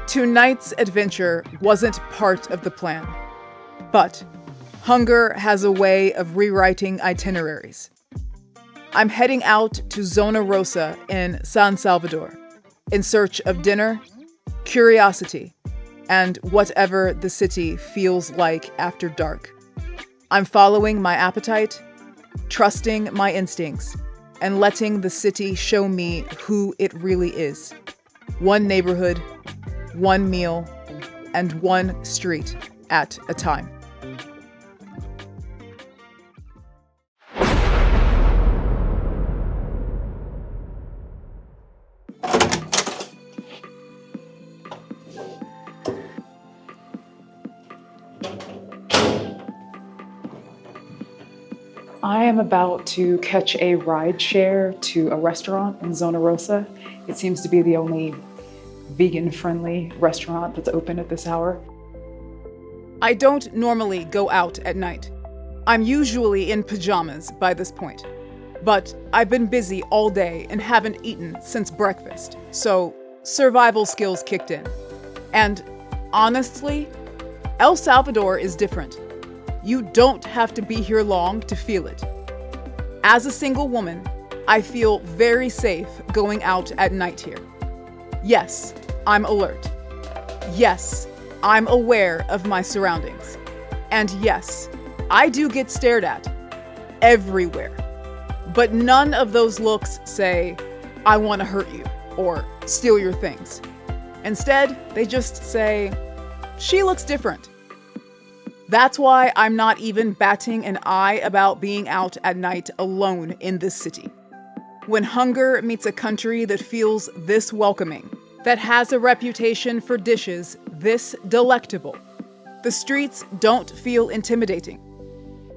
Tonight's adventure wasn't part of the plan, but hunger has a way of rewriting itineraries. I'm heading out to Zona Rosa in San Salvador in search of dinner, curiosity, and whatever the city feels like after dark. I'm following my appetite, trusting my instincts, and letting the city show me who it really is. One neighborhood, one meal, and one street at a time. I am about to catch a ride share to a restaurant in Zona Rosa. It seems to be the only vegan-friendly restaurant that's open at this hour. I don't normally go out at night. I'm usually in pajamas by this point. But I've been busy all day and haven't eaten since breakfast, so survival skills kicked in. And honestly, El Salvador is different. You don't have to be here long to feel it. As a single woman, I feel very safe going out at night here. Yes, I'm alert. Yes, I'm aware of my surroundings. And yes, I do get stared at everywhere. But none of those looks say, I want to hurt you or steal your things. Instead, they just say, she looks different. That's why I'm not even batting an eye about being out at night alone in this city. When hunger meets a country that feels this welcoming, that has a reputation for dishes this delectable, the streets don't feel intimidating.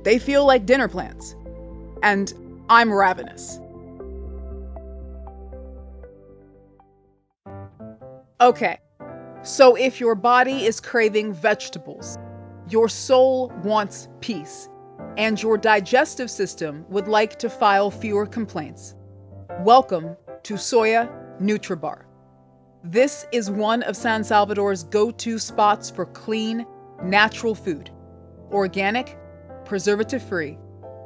They feel like dinner plans. And I'm ravenous. Okay, so if your body is craving vegetables, your soul wants peace, and your digestive system would like to file fewer complaints, welcome to Soya Nutribar. This is one of San Salvador's go-to spots for clean, natural food, organic, preservative-free,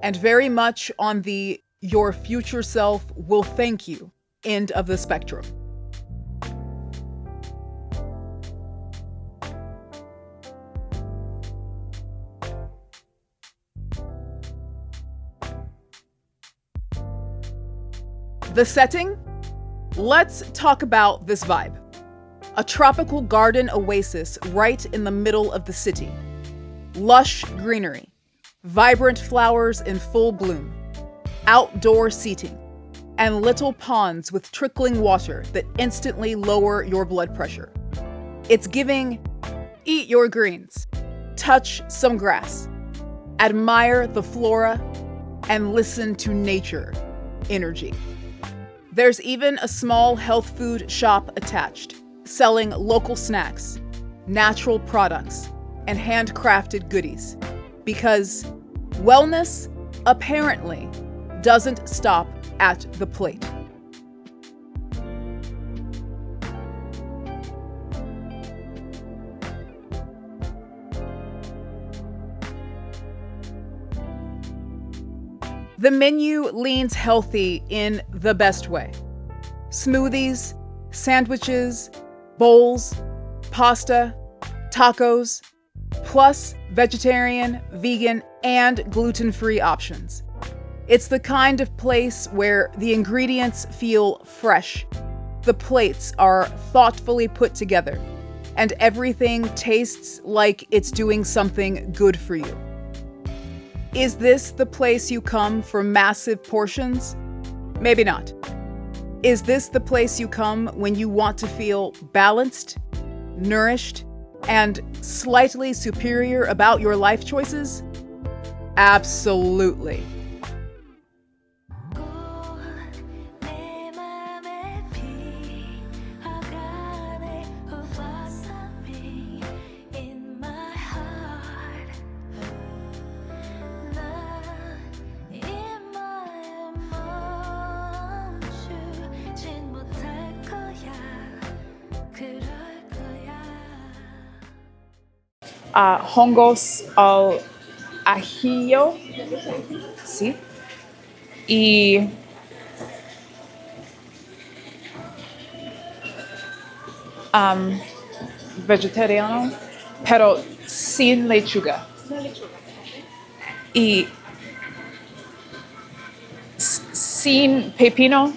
and very much on the your future self will thank you end of the spectrum. The setting? Let's talk about this vibe. A tropical garden oasis right in the middle of the city. Lush greenery, vibrant flowers in full bloom, outdoor seating, and little ponds with trickling water that instantly lower your blood pressure. It's giving, eat your greens, touch some grass, admire the flora, and listen to nature energy. There's even a small health food shop attached, selling local snacks, natural products, and handcrafted goodies. Because wellness, apparently, doesn't stop at the plate. The menu leans healthy in the best way. Smoothies, sandwiches, bowls, pasta, tacos, plus vegetarian, vegan, and gluten-free options. It's the kind of place where the ingredients feel fresh, the plates are thoughtfully put together, and everything tastes like it's doing something good for you. Is this the place you come for massive portions? Maybe not. Is this the place you come when you want to feel balanced, nourished, and slightly superior about your life choices? Absolutely. hongos al ajillo, sí, y vegetariano, pero sin lechuga. Y sin pepino,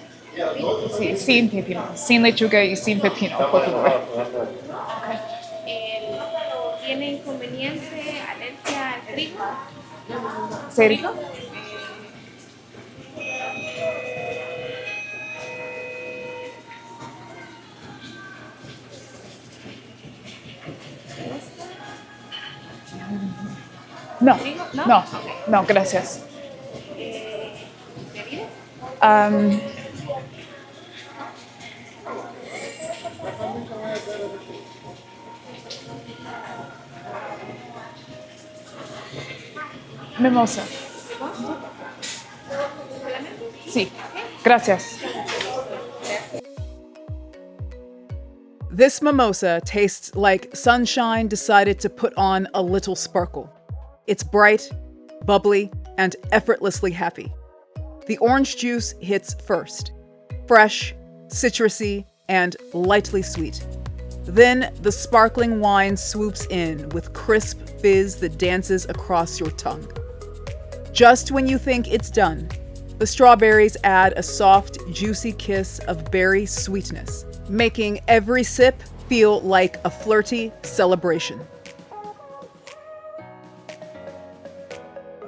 sí, sin pepino, sin lechuga y sin pepino, por favor. ¿Tiene inconveniente, alergia al trigo? ¿Serio? No, no, no, gracias. ¿Bebidas? Um, mimosa. Sí, gracias. This mimosa tastes like sunshine decided to put on a little sparkle. It's bright, bubbly, and effortlessly happy. The orange juice hits first, fresh, citrusy, and lightly sweet. Then the sparkling wine swoops in with crisp fizz that dances across your tongue. Just when you think it's done, the strawberries add a soft, juicy kiss of berry sweetness, making every sip feel like a flirty celebration.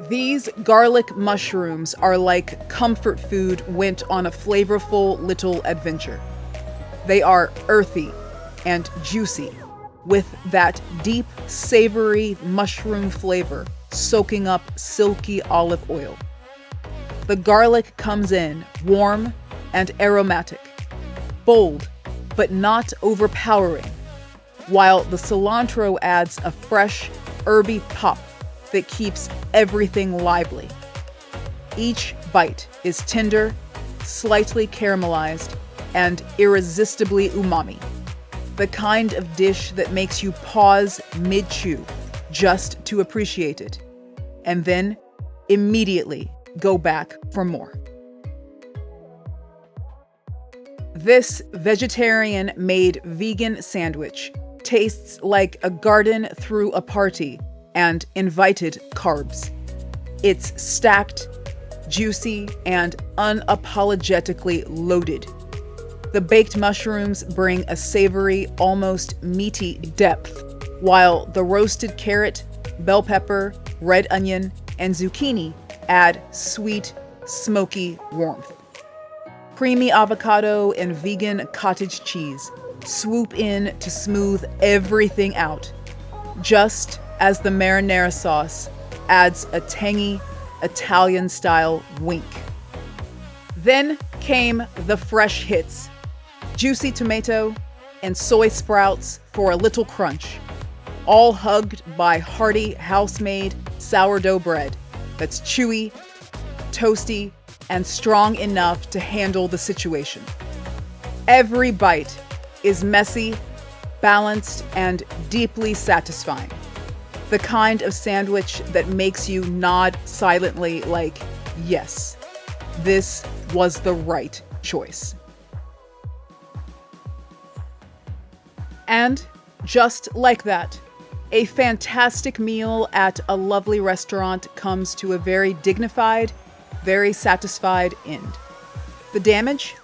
These garlic mushrooms are like comfort food went on a flavorful little adventure. They are earthy and juicy, with that deep, savory mushroom flavor soaking up silky olive oil. The garlic comes in warm and aromatic, bold but not overpowering, while the cilantro adds a fresh, herby pop that keeps everything lively. Each bite is tender, slightly caramelized, and irresistibly umami. The kind of dish that makes you pause mid-chew just to appreciate it, and then immediately go back for more. This vegetarian-made vegan sandwich tastes like a garden through a party and invited carbs. It's stacked, juicy, and unapologetically loaded. The baked mushrooms bring a savory, almost meaty depth, while the roasted carrot, bell pepper, red onion, and zucchini add sweet, smoky warmth. Creamy avocado and vegan cottage cheese swoop in to smooth everything out, just as the marinara sauce adds a tangy, Italian-style wink. Then came the fresh hits: juicy tomato and soy sprouts for a little crunch, all hugged by hearty house-made sourdough bread that's chewy, toasty, and strong enough to handle the situation. Every bite is messy, balanced, and deeply satisfying. The kind of sandwich that makes you nod silently like, yes, this was the right choice. And just like that, a fantastic meal at a lovely restaurant comes to a very dignified, very satisfied end. The damage?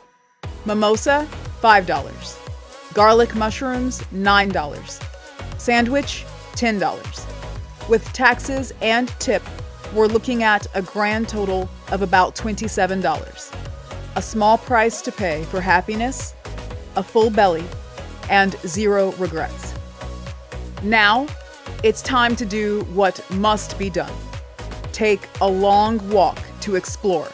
Mimosa, $5. Garlic mushrooms, $9. Sandwich, $10. With taxes and tip, we're looking at a grand total of about $27. A small price to pay for happiness, a full belly, and zero regrets. Now, it's time to do what must be done. Take a long walk to explore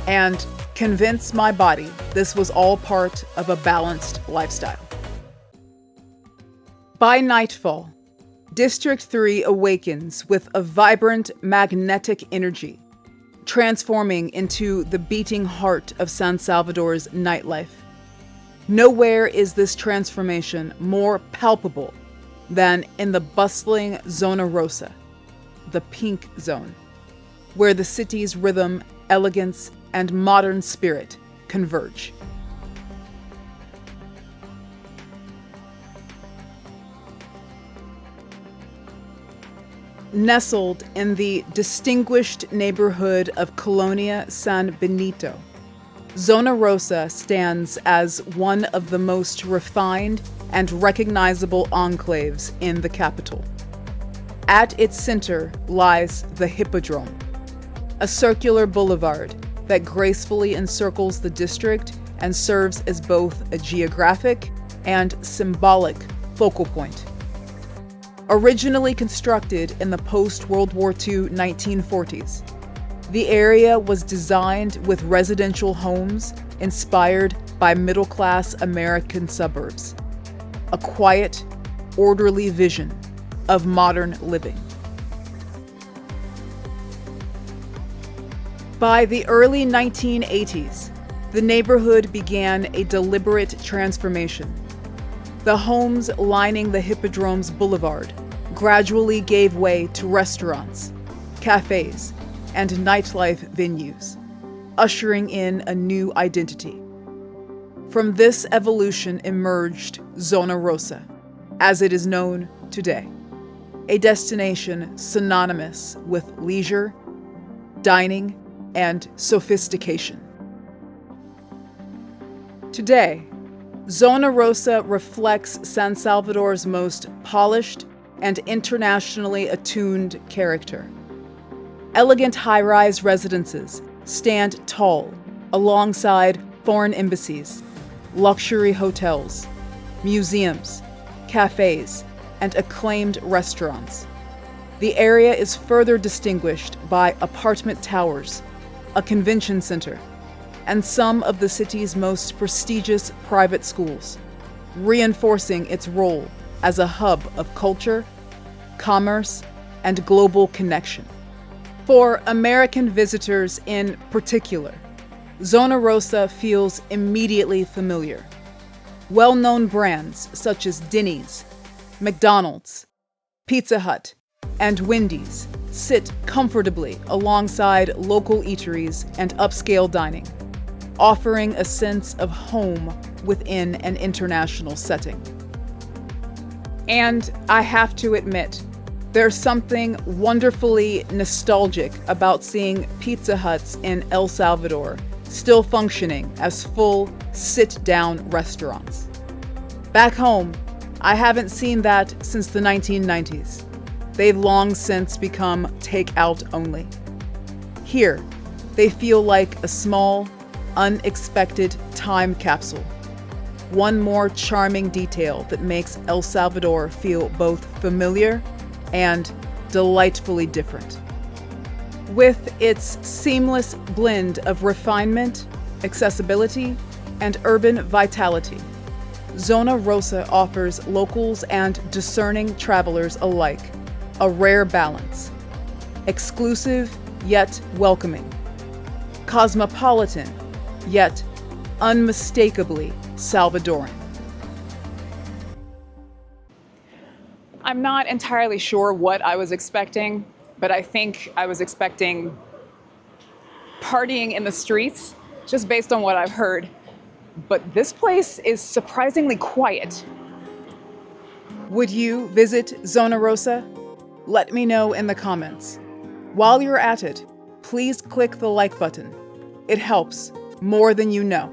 and convince my body this was all part of a balanced lifestyle. By nightfall, District 3 awakens with a vibrant, magnetic energy, transforming into the beating heart of San Salvador's nightlife. Nowhere is this transformation more palpable than in the bustling Zona Rosa, the pink zone, where the city's rhythm, elegance, and modern spirit converge. Nestled in the distinguished neighborhood of Colonia San Benito, Zona Rosa stands as one of the most refined and recognizable enclaves in the capital. At its center lies the Hippodrome, a circular boulevard that gracefully encircles the district and serves as both a geographic and symbolic focal point. Originally constructed in the post-World War II 1940s, the area was designed with residential homes inspired by middle-class American suburbs, a quiet, orderly vision of modern living. By the early 1980s, the neighborhood began a deliberate transformation. The homes lining the Hippodrome's boulevard gradually gave way to restaurants, cafes, and nightlife venues, ushering in a new identity. From this evolution emerged Zona Rosa, as it is known today, a destination synonymous with leisure, dining, and sophistication. Today, Zona Rosa reflects San Salvador's most polished and internationally attuned character. Elegant high-rise residences stand tall alongside foreign embassies, luxury hotels, museums, cafes, and acclaimed restaurants. The area is further distinguished by apartment towers, a convention center, and some of the city's most prestigious private schools, reinforcing its role as a hub of culture, commerce, and global connection. For American visitors in particular, Zona Rosa feels immediately familiar. Well-known brands such as Denny's, McDonald's, Pizza Hut, and Wendy's sit comfortably alongside local eateries and upscale dining, offering a sense of home within an international setting. And I have to admit, there's something wonderfully nostalgic about seeing Pizza Huts in El Salvador still functioning as full sit-down restaurants. Back home, I haven't seen that since the 1990s. They've long since become takeout only. Here, they feel like a small, unexpected time capsule. One more charming detail that makes El Salvador feel both familiar and delightfully different. With its seamless blend of refinement, accessibility, and urban vitality, Zona Rosa offers locals and discerning travelers alike a rare balance. Exclusive yet welcoming. Cosmopolitan yet unmistakably Salvadoran. I'm not entirely sure what I was expecting, but I think I was expecting partying in the streets, just based on what I've heard. But this place is surprisingly quiet. Would you visit Zona Rosa? Let me know in the comments. While you're at it, please click the like button. It helps more than you know.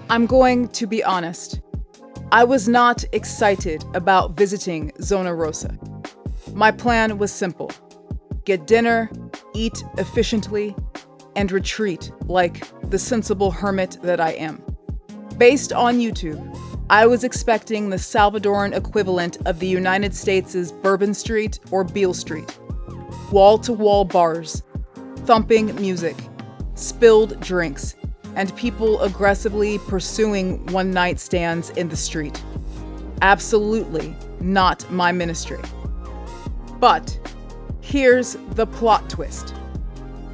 I'm going to be honest. I was not excited about visiting Zona Rosa. My plan was simple: get dinner, eat efficiently, and retreat like the sensible hermit that I am. Based on YouTube, I was expecting the Salvadoran equivalent of the United States' Bourbon Street or Beale Street. Wall-to-wall bars, thumping music, spilled drinks, and people aggressively pursuing one-night stands in the street. Absolutely not my ministry. But here's the plot twist.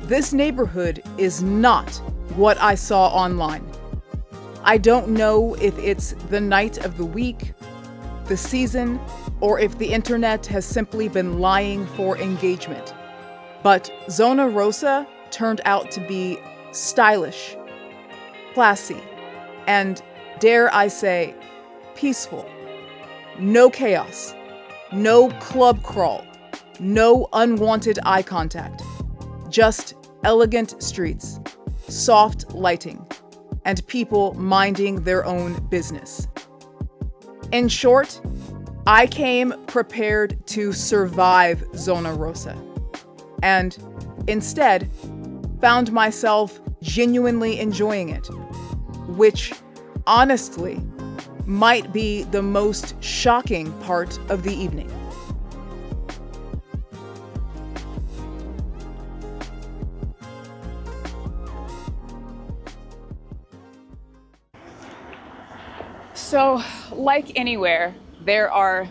This neighborhood is not what I saw online. I don't know if it's the night of the week, the season, or if the internet has simply been lying for engagement. But Zona Rosa turned out to be stylish, classy, and, dare I say, peaceful. No chaos, no club crawl, no unwanted eye contact, just elegant streets, soft lighting, and people minding their own business. In short, I came prepared to survive Zona Rosa, and instead found myself genuinely enjoying it, which, honestly, might be the most shocking part of the evening. So, like anywhere, there are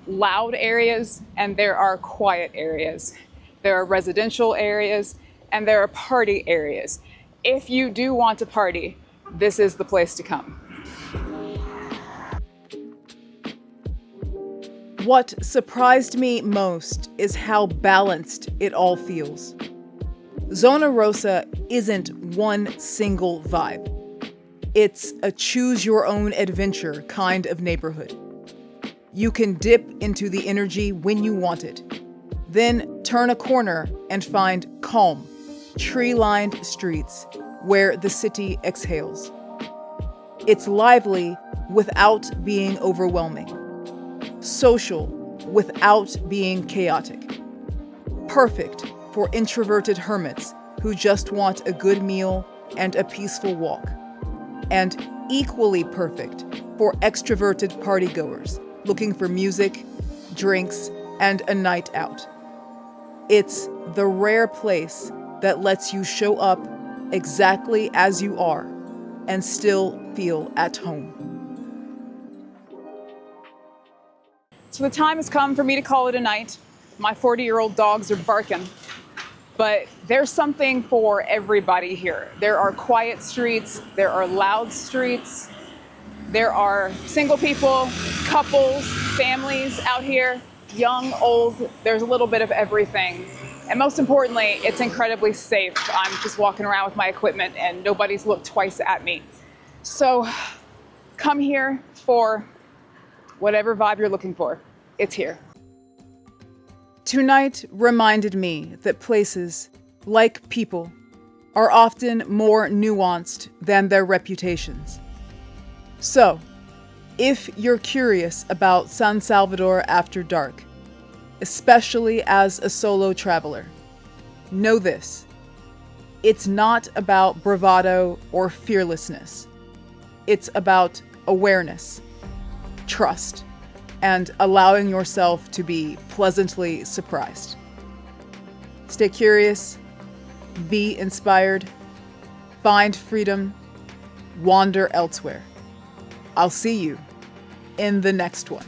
loud areas and there are quiet areas. There are residential areas and there are party areas. If you do want to party, this is the place to come. What surprised me most is how balanced it all feels. Zona Rosa isn't one single vibe. It's a choose-your-own-adventure kind of neighborhood. You can dip into the energy when you want it, then turn a corner and find calm, tree-lined streets where the city exhales. It's lively without being overwhelming, social without being chaotic, perfect for introverted hermits who just want a good meal and a peaceful walk, and equally perfect for extroverted partygoers looking for music, drinks, and a night out. It's the rare place that lets you show up exactly as you are and still feel at home. So the time has come for me to call it a night. My 40-year-old dogs are barking, but there's something for everybody here. There are quiet streets, there are loud streets, there are single people, couples, families out here, young, old, there's a little bit of everything. And most importantly, it's incredibly safe. I'm just walking around with my equipment and nobody's looked twice at me. So come here for whatever vibe you're looking for. It's here. Tonight reminded me that places, like people, are often more nuanced than their reputations. So, if you're curious about San Salvador after dark, especially as a solo traveler, know this: it's not about bravado or fearlessness. It's about awareness, trust, and allowing yourself to be pleasantly surprised. Stay curious, be inspired, find freedom, wander elsewhere. I'll see you in the next one.